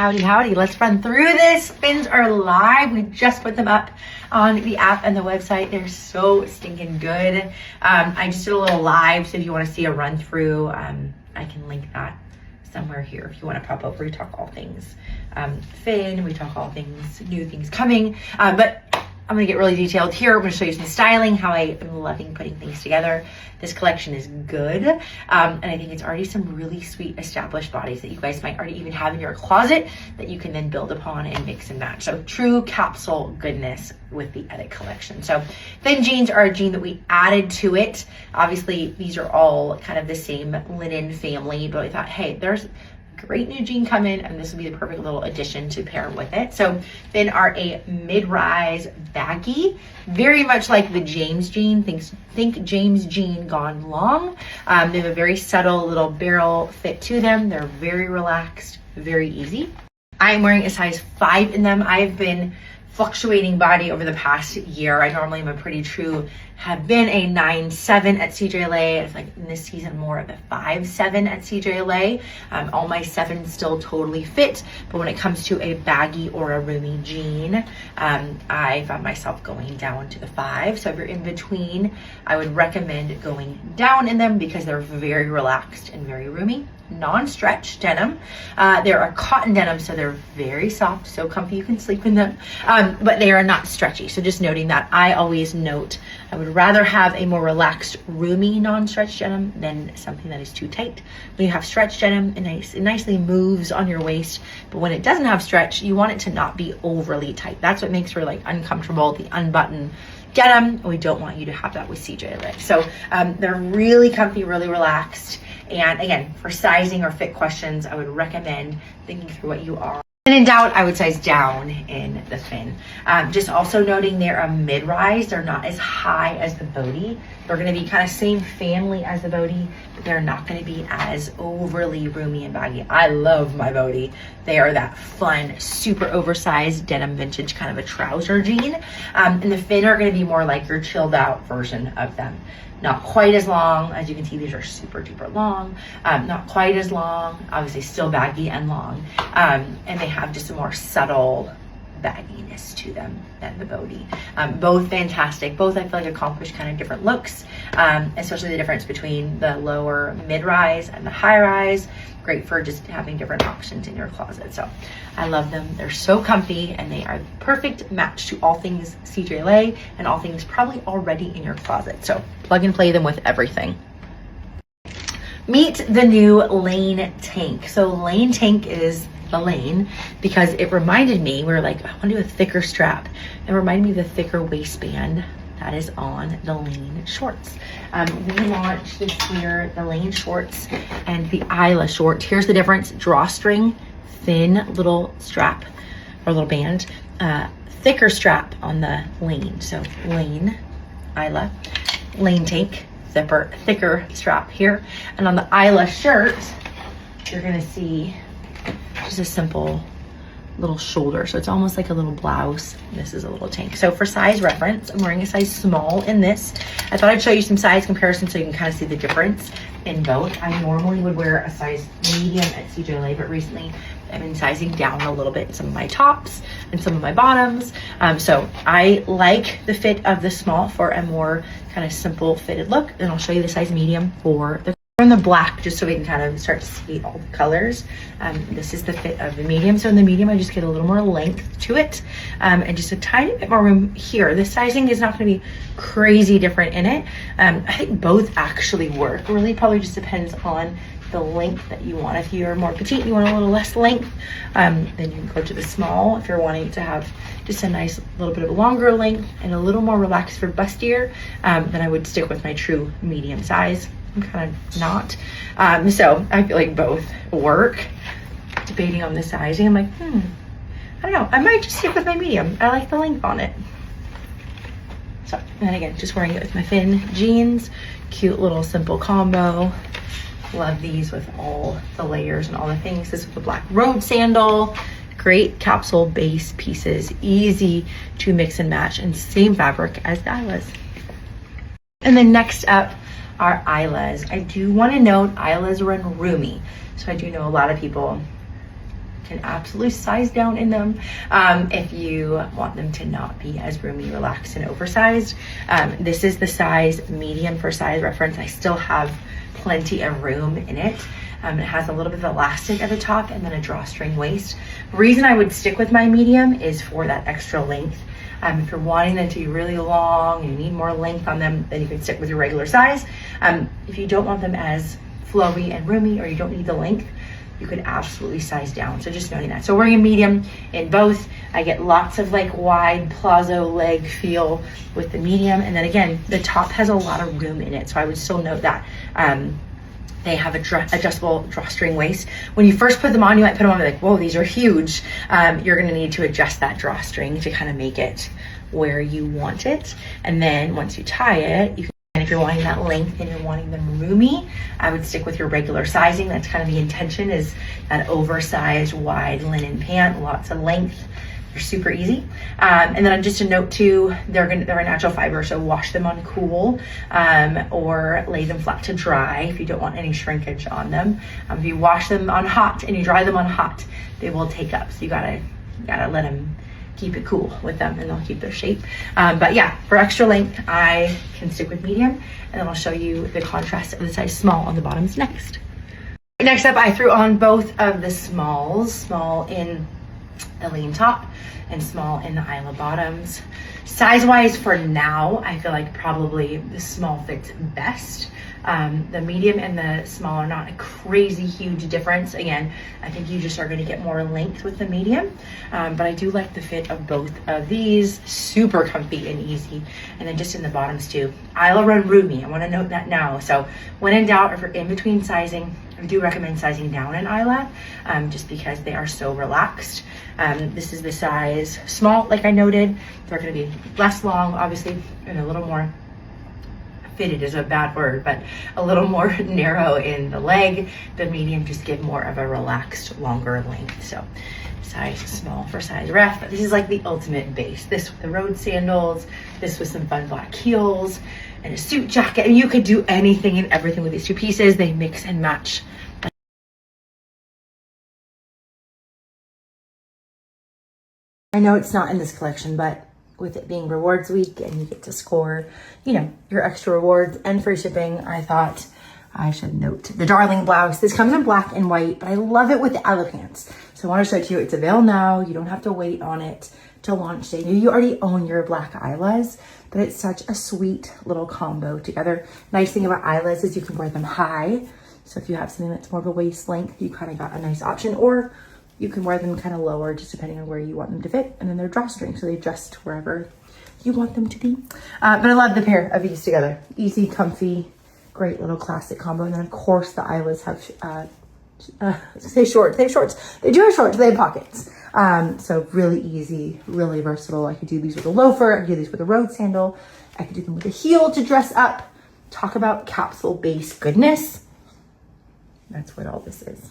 Howdy, howdy. Let's run through this. Fins are live. We just put them up on the app and the website. They're so stinking good. I just did a little live, so if you want to see a run through, I can link that somewhere here if you want to pop over. We talk all things fin, we talk all things new things coming, but I'm gonna get really detailed here. I'm gonna show you some styling, how I am loving putting things together. This collection is good, and I think it's already some really sweet established bodies that you guys might already even have in your closet that you can then build upon and mix and match. So true capsule goodness with the Edit collection. So fin jeans are a jean that we added to it. Obviously, these are all kind of the same linen family, but I thought, hey, there's great new jean come in, and this would be the perfect little addition to pair with it. So fin are a mid-rise baggy, very much like the James jean. Think James jean gone long. They have a very subtle little barrel fit to them. They're very relaxed, very easy. I'm wearing a size 5 in them. I've been fluctuating body over the past year. I normally am a pretty true, have been a 9'7" at cjla. It's like in this season more of a 5'7" at cjla. All my 7s still totally fit, but when it comes to a baggy or a roomy jean, I found myself going down to the 5. So if you're in between, I would recommend going down in them because they're very relaxed and very roomy. Non-stretch denim. They're a cotton denim, so they're very soft, so comfy you can sleep in them, but they are not stretchy. So just noting that, I always note I would rather have a more relaxed, roomy non-stretch denim than something that is too tight. When you have stretch denim, it nicely moves on your waist, but when it doesn't have stretch, you want it to not be overly tight. That's what makes her like uncomfortable, the unbuttoned denim. We don't want you to have that with cjla. So they're really comfy, really relaxed. And again, for sizing or fit questions, I would recommend thinking through what you are. And in doubt, I would size down in the fin. Just also noting they're a mid-rise. They're not as high as the body. They're gonna be kind of same family as the body, but they're not gonna be as overly roomy and baggy. I love my body. They are that fun, super oversized denim vintage kind of a trouser jean. And the fin are gonna be more like your chilled out version of them. Not quite as long. As you can see, these are super duper long. Not quite as long, obviously still baggy and long. And they have just a more subtle bagginess to them than the body. Both fantastic. Both I feel like accomplish kind of different looks, especially the difference between the lower mid-rise and the high-rise. Great for just having different options in your closet. So I love them. They're so comfy, and they are the perfect match to all things cjla and all things probably already in your closet. So plug and play them with everything. Meet the new Lane tank. So Lane tank is the Lane because it reminded me, we were like, I want to do a thicker strap. It reminded me of the thicker waistband that is on the Lane shorts. We launched this year the Lane shorts and the allll short. Here's the difference: drawstring, thin little strap or little band, thicker strap on the Lane. So Lane, allll, Lane tank, thicker strap here. And on the allll shirt, you're gonna see just a simple little shoulder. So it's almost like a little blouse. This is a little tank. So for size reference, I'm wearing a size small in this. I thought I'd show you some size comparisons so you can kind of see the difference in both. I normally would wear a size medium at cjla, but recently I've been sizing down a little bit in some of my tops and some of my bottoms. So I like the fit of the small for a more kind of simple fitted look. And I'll show you the size medium for the in the black, just so we can kind of start to see all the colors. This is the fit of the medium. So in the medium, I just get a little more length to it, and just a tiny bit more room here. The sizing is not going to be crazy different in it. I think both actually work. Really probably just depends on the length that you want. If you're more petite, you want a little less length, then you can go to the small. If you're wanting to have just a nice little bit of a longer length and a little more relaxed for bustier, then I would stick with my true medium size. I'm kind of not. So I feel like both work. Debating on the sizing, I'm like, I don't know. I might just stick with my medium. I like the length on it. So, and again, just wearing it with my fin jeans. Cute little simple combo. Love these with all the layers and all the things. This with the black road sandal. Great capsule base pieces. Easy to mix and match, and same fabric as the allls. And then next up, our allls. I do want to note allls run roomy. So I do know a lot of people can absolutely size down in them if you want them to not be as roomy, relaxed, and oversized. This is the size medium for size reference. I still have plenty of room in it. It has a little bit of elastic at the top and then a drawstring waist. Reason I would stick with my medium is for that extra length. If you're wanting them to be really long, you need more length on them, then you can stick with your regular size. If you don't want them as flowy and roomy, or you don't need the length, you could absolutely size down. So just knowing that. So wearing a medium in both, I get lots of like wide plazo leg feel with the medium. And then again, the top has a lot of room in it. So I would still note that. They have adjustable drawstring waist. When you first put them on, you might put them on like, whoa, these are huge. You're gonna need to adjust that drawstring to kind of make it where you want it. And then once you tie it, you can, and if you're wanting that length and you're wanting them roomy, I would stick with your regular sizing. That's kind of the intention, is that oversized wide linen pant, lots of length. They're super easy. And then just a note too, they're a natural fiber, so wash them on cool or lay them flat to dry if you don't want any shrinkage on them. If you wash them on hot and you dry them on hot, they will take up. So you gotta let them keep it cool with them and they'll keep their shape. But yeah, for extra length, I can stick with medium, and then I'll show you the contrast of the size small on the bottoms next. Next up, I threw on both of the smalls, small in the lean top and small in the Isla bottoms. Size wise for now, I feel like probably the small fits best. The medium and the small are not a crazy huge difference. Again, I think you just are going to get more length with the medium, but I do like the fit of both of these. Super comfy and easy. And then just in the bottoms too, Isla run roomy. I want to note that now. So when in doubt, if you're in between sizing, I do recommend sizing down in Isla, just because they are so relaxed. This is the size small, like I noted. They're going to be less long, obviously, and a little more fitted is a bad word, but a little more narrow in the leg. The medium just give more of a relaxed, longer length. So size small for size ref. This is like the ultimate base. This with the road sandals, this with some fun black heels and a suit jacket. And you could do anything and everything with these two pieces. They mix and match. I know it's not in this collection, but with it being rewards week and you get to score, you know, your extra rewards and free shipping, I thought I should note the darling blouse. This comes in black and white, but I love it with the Isla pants. So I want to show it to you. It's available now. You don't have to wait on it till launch day. You already own your black Islas, but it's such a sweet little combo together. Nice thing about Islas is you can wear them high. So if you have something that's more of a waist length, you kind of got a nice option, or you can wear them kind of lower, just depending on where you want them to fit. And then they're drawstring, so they adjust wherever you want them to be. But I love the pair of these together. Easy, comfy, great little classic combo. And then of course the Islas have, shorts. They have shorts. They do have shorts, they have pockets. So really easy, really versatile. I could do these with a loafer. I could do these with a road sandal. I could do them with a heel to dress up. Talk about capsule base goodness. That's what all this is.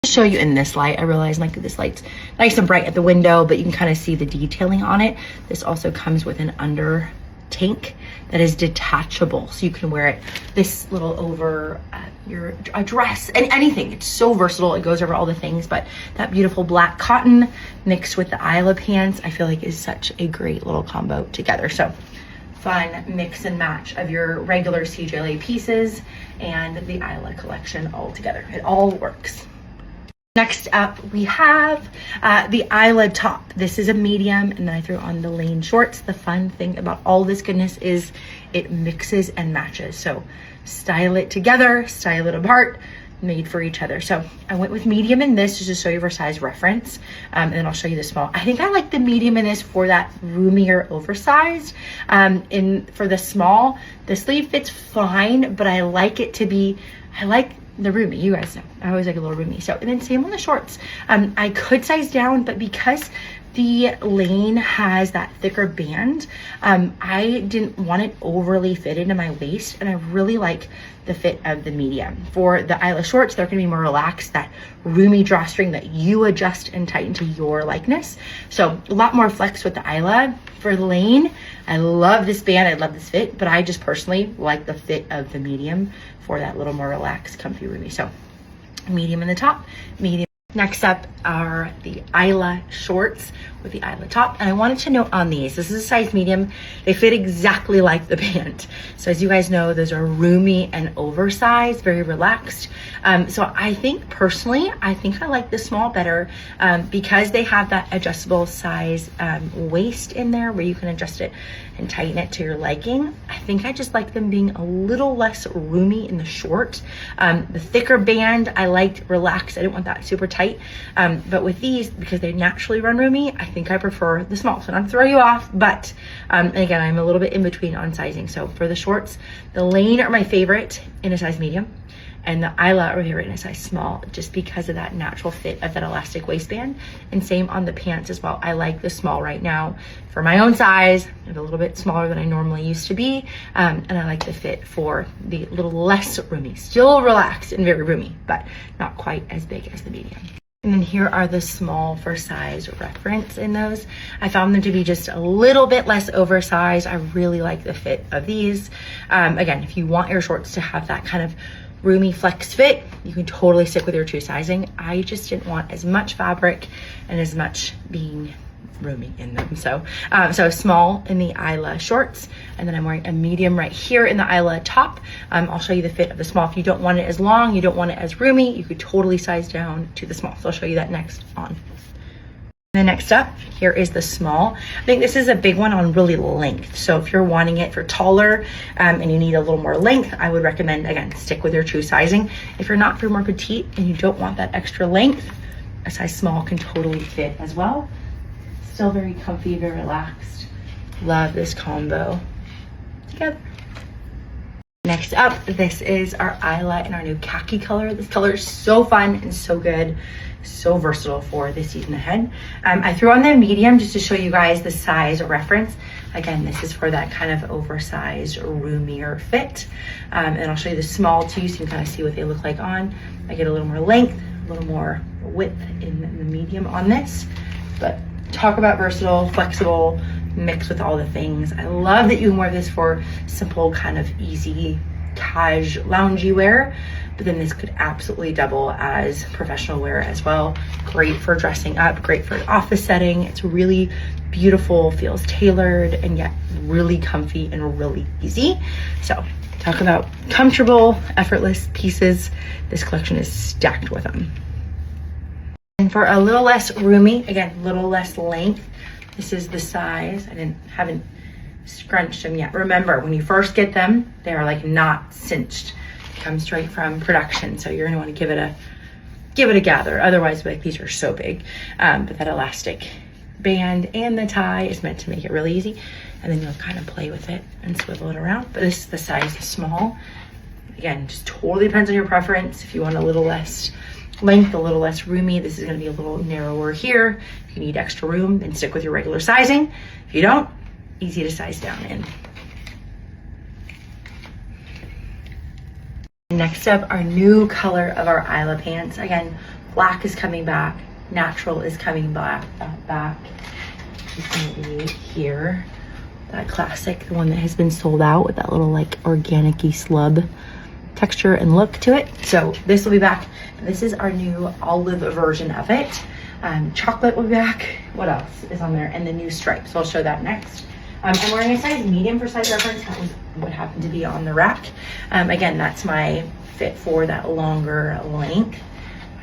Show you in this light. I realize like this light's nice and bright at the window, but you can kind of see the detailing on it. This also comes with an under tank that is detachable, so you can wear it this little over a dress and anything. It's so versatile. It goes over all the things. But that beautiful black cotton mixed with the Isla pants, I feel like is such a great little combo together. So fun mix and match of your regular cjla pieces and the Isla collection all together. It all works. Next up, we have the Isla top. This is a medium, and then I threw on the lane shorts. The fun thing about all this goodness is it mixes and matches. So style it together, style it apart, made for each other. So I went with medium in this just to show you for size reference, and then I'll show you the small. I think I like the medium in this for that roomier oversized. For the small, the sleeve fits fine, but I like it to be, I like the roomy, you guys know I always like a little roomy. So, and then same on the shorts. I could size down, but because the lane has that thicker band, I didn't want it overly fit into my waist, and I really like the fit of the medium. For the Isla shorts, they're gonna be more relaxed, that roomy drawstring that you adjust and tighten to your likeness. So a lot more flex with the Isla. For the lane, I love this band, I love this fit, but I just personally like the fit of the medium for that little more relaxed, comfy roomy. So medium in the top, medium. Next up are the allll shorts with the allll top. And I wanted to note on these, this is a size medium. They fit exactly like the pant. So as you guys know, those are roomy and oversized, very relaxed. So I think personally, I like the small better because they have that adjustable size waist in there where you can adjust it and tighten it to your liking. I think I just like them being a little less roomy in the short. The thicker band, I liked relaxed. I didn't want that super tight. But with these, because they naturally run roomy, I think I prefer the small. So not to throw you off, but again, I'm a little bit in between on sizing. So for the shorts, the Lane are my favorite in a size medium, and the allll are my favorite in a size small, just because of that natural fit of that elastic waistband. And same on the pants as well. I like the small right now for my own size. I'm a little bit smaller than I normally used to be, and I like the fit for the little less roomy. Still relaxed and very roomy, but not quite as big as the medium. And then here are the small for size reference in those. I found them to be just a little bit less oversized. I really like the fit of these. Again, if you want your shorts to have that kind of roomy flex fit, you can totally stick with your true sizing. I just didn't want as much fabric and as much being roomy in them. So small in the allll shorts, and then I'm wearing a medium right here in the allll top. I'll show you the fit of the small. If you don't want it as long, you don't want it as roomy, you could totally size down to the small. So I'll show you that next on. And then next up, here is the small. I think this is a big one on really length. So if you're wanting it for taller and you need a little more length, I would recommend, again, stick with your true sizing. If you're not for more petite and you don't want that extra length, a size small can totally fit as well. Still very comfy, very relaxed. Love this combo together. Next up, this is our allll in our new khaki color. This color is so fun and so good, so versatile for this season ahead. I threw on the medium just to show you guys the size reference. Again, this is for that kind of oversized, roomier fit. And I'll show you the small too, so you can kind of see what they look like on. I get a little more length, a little more width in the medium on this, but talk about versatile, flexible, mixed with all the things. I love that you can wear this for simple, kind of easy, cash, loungy wear, but then this could absolutely double as professional wear as well. Great for dressing up, great for an office setting. It's really beautiful, feels tailored, and yet really comfy and really easy. So talk about comfortable, effortless pieces. This collection is stacked with them. And for a little less roomy, again, little less length, this is the size. I haven't scrunched them yet. Remember, when you first get them, they are like not cinched. They come straight from production, so you're gonna want to give it a gather. Otherwise, like, these are so big. But that elastic band and the tie is meant to make it really easy, and then you'll kind of play with it and swivel it around. But this is the size small. Again, just totally depends on your preference. If you want a little less length, a little less roomy, this is going to be a little narrower here. If you need extra room, then stick with your regular sizing. If you don't, easy to size down in. Next up, our new color of our allll pants. Again, black is coming back, natural is coming back. It's going to be here, that classic, the one that has been sold out with that little like organic-y slub texture and look to it. So this will be back. This is our new olive version of it. Chocolate will be back. What else is on there? And the new stripe. So I'll show that next. I'm wearing a size medium for size reference. That was what happened to be on the rack. Again, that's my fit for that longer length.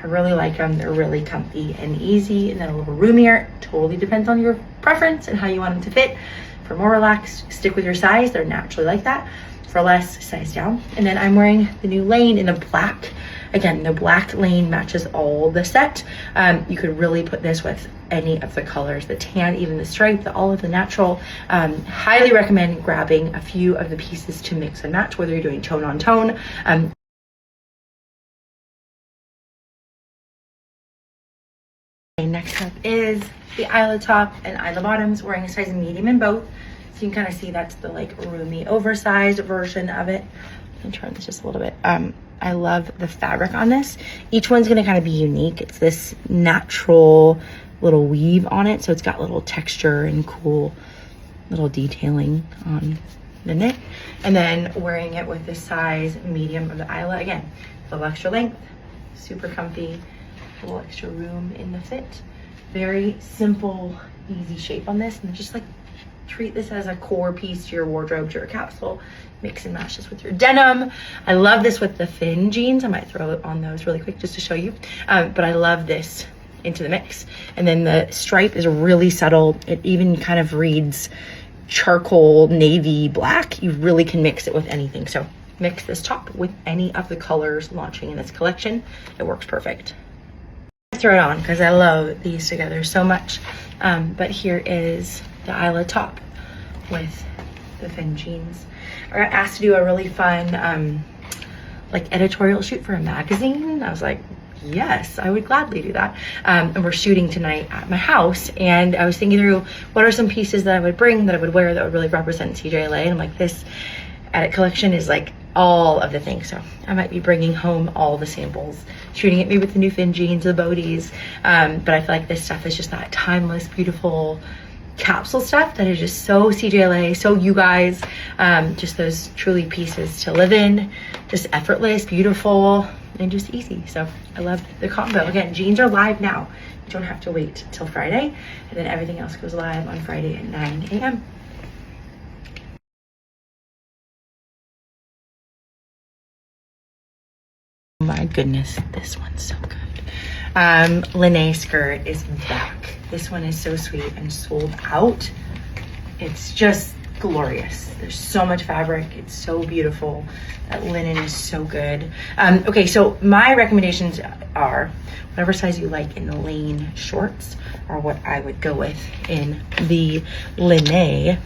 I really like them. They're really comfy and easy, and then a little roomier. Totally depends on your preference and how you want them to fit. For more relaxed, stick with your size. They're naturally like that. For less, size down. And then I'm wearing the new Lane in the black. Again, the black Lane matches all the set. You could really put this with any of the colors, the tan, even the stripe, the olive, the natural. Highly recommend grabbing a few of the pieces to mix and match, whether you're doing tone on tone. Next up is the allll top and allll bottoms, wearing a size medium in both. So you can kind of see that's the like roomy oversized version of it. I can turn this just a little bit. I love the fabric on this. Each one's gonna kind of be unique. It's this natural little weave on it, so it's got little texture and cool little detailing on the knit. And then wearing it with the size medium of the allll, again, a little extra length, super comfy, a little extra room in the fit. Very simple, easy shape on this, and just like treat this as a core piece to your wardrobe, to your capsule. Mix and match this with your denim. I love this with the thin jeans. I might throw it on those really quick just to show you. But I love this into the mix. And then the stripe is really subtle. It even kind of reads charcoal, navy, black. You really can mix it with anything. So mix this top with any of the colors launching in this collection. It works perfect. Throw it on because I love these together so much. But here is the allll top with the thin jeans. I got asked to do a really fun like editorial shoot for a magazine. I was like, yes, I would gladly do that. And we're shooting tonight at my house, and I was thinking through what are some pieces that I would bring, that I would wear, that would really represent cjla, and I'm like, this edit collection is like all of the things. So I might be bringing home all the samples, shooting it maybe with the new thin jeans, the boaties, but I feel like this stuff is just that timeless, beautiful capsule stuff that is just so cjla, so you guys, just those truly pieces to live in, just effortless, beautiful, and just easy. So I love the combo. Again, jeans are live now. You don't have to wait till Friday, and then everything else goes live on Friday at 9 a.m. My goodness, this one's so good. Lene skirt is back. This one is so sweet and sold out. It's just glorious. There's so much fabric. It's so beautiful. That linen is so good. Okay, so my recommendations are whatever size you like in the lane shorts, or what I would go with in the Lene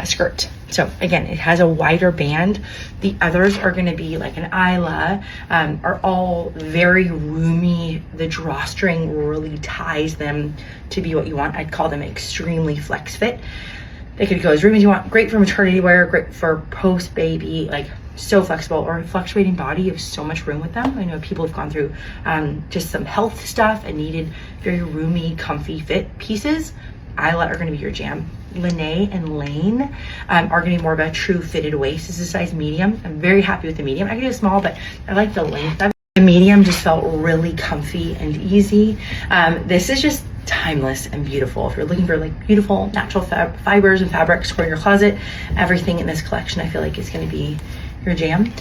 skirt. So again, it has a wider band. The others are going to be like an allll, are all very roomy. The drawstring really ties them to be what you want. I'd call them extremely flex fit. They could go as roomy as you want. Great for maternity wear, great for post baby, like so flexible, or a fluctuating body. You have so much room with them. I know people have gone through just some health stuff and needed very roomy, comfy fit pieces. Allll are going to be your jam. Lene and Lane are going to be more of a true fitted waist. This is a size medium. I'm very happy with the medium. I could do a small, but I like the length of it. The medium just felt really comfy and easy. This is just timeless and beautiful. If you're looking for like beautiful natural fibers and fabrics for your closet, everything in this collection I feel like is going to be your jam.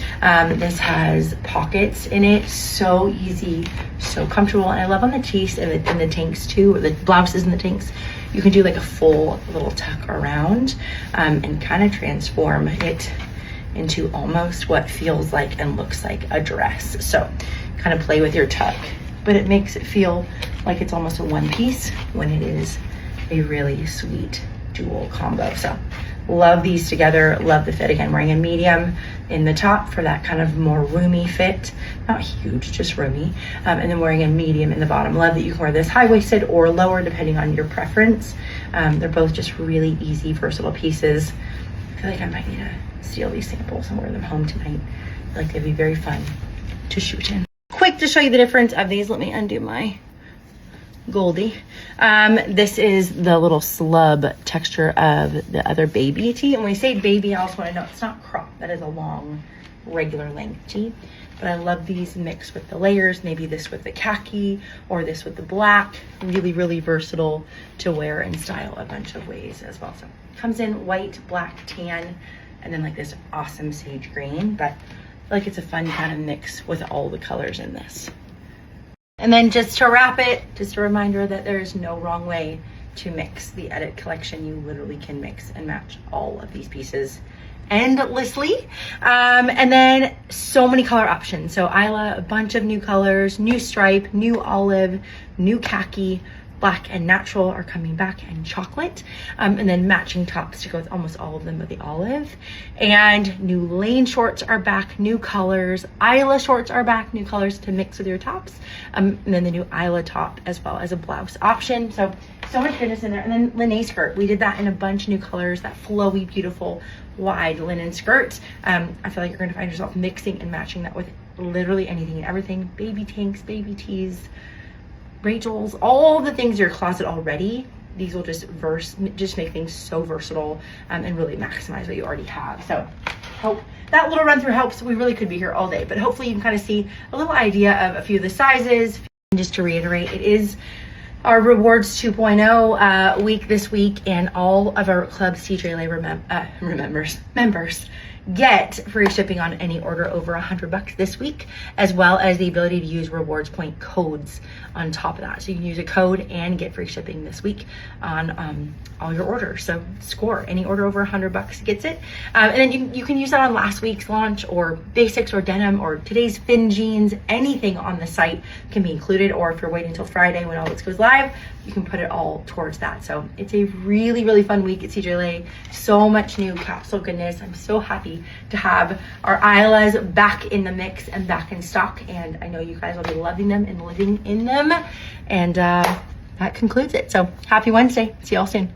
This has pockets in it, so easy, so comfortable, and I love on the tees and the tanks too, or the blouses and the tanks. You can do like a full little tuck around and kind of transform it into almost what feels like and looks like a dress. So kind of play with your tuck, but it makes it feel like it's almost a one piece when it is a really sweet dual combo. So love these together. Love the fit. Again, wearing a medium in the top for that kind of more roomy fit, not huge, just roomy, and then wearing a medium in the bottom. Love that you can wear this high-waisted or lower depending on your preference. They're both just really easy, versatile pieces. I feel like I might need to steal these samples and wear them home tonight. I feel like they'd be very fun to shoot in. Quick to show you the difference of these. Let me undo my Goldie. This is the little slub texture of the other baby tee. And when we say baby, I also want to know it's not crop. That is a long, regular length tee. But I love these mixed with the layers. Maybe this with the khaki or this with the black. Really, really versatile to wear and style a bunch of ways as well. So it comes in white, black, tan, and then like this awesome sage green. But I feel like it's a fun kind of mix with all the colors in this. And then just to wrap it, just a reminder that there is no wrong way to mix the edit collection. You literally can mix and match all of these pieces endlessly. And then so many color options. So allll, a bunch of new colors, new stripe, new olive, new khaki, black and natural are coming back, and chocolate, and then matching tops to go with almost all of them with the olive. And new lane shorts are back, new colors. Allll shorts are back, new colors to mix with your tops, and then the new allll top as well as a blouse option. So much goodness in there. And then Lene skirt, we did that in a bunch of new colors, that flowy, beautiful, wide linen skirt. I feel like you're going to find yourself mixing and matching that with literally anything and everything. Baby tanks, baby tees, Rachel's, all the things in your closet already. These will just make things so versatile and really maximize what you already have. So hope that little run through helps. We really could be here all day, but hopefully you can kind of see a little idea of a few of the sizes, Just to reiterate, it is our Rewards 2.0 week this week, and all of our Club cjla members get free shipping on any order over $100 this week, as well as the ability to use rewards point codes on top of that. So you can use a code and get free shipping this week on all your orders. So score any order over $100 gets it. And then you can use that on last week's launch, or basics, or denim, or today's fin jeans. Anything on the site can be included, or if you're waiting until Friday when all this goes live, you can put it all towards that. So it's a really, really fun week at cjla. So much new capsule goodness. I'm so happy to have our allls back in the mix and back in stock, and I know you guys will be loving them and living in them. And that concludes it. So happy Wednesday. See y'all soon.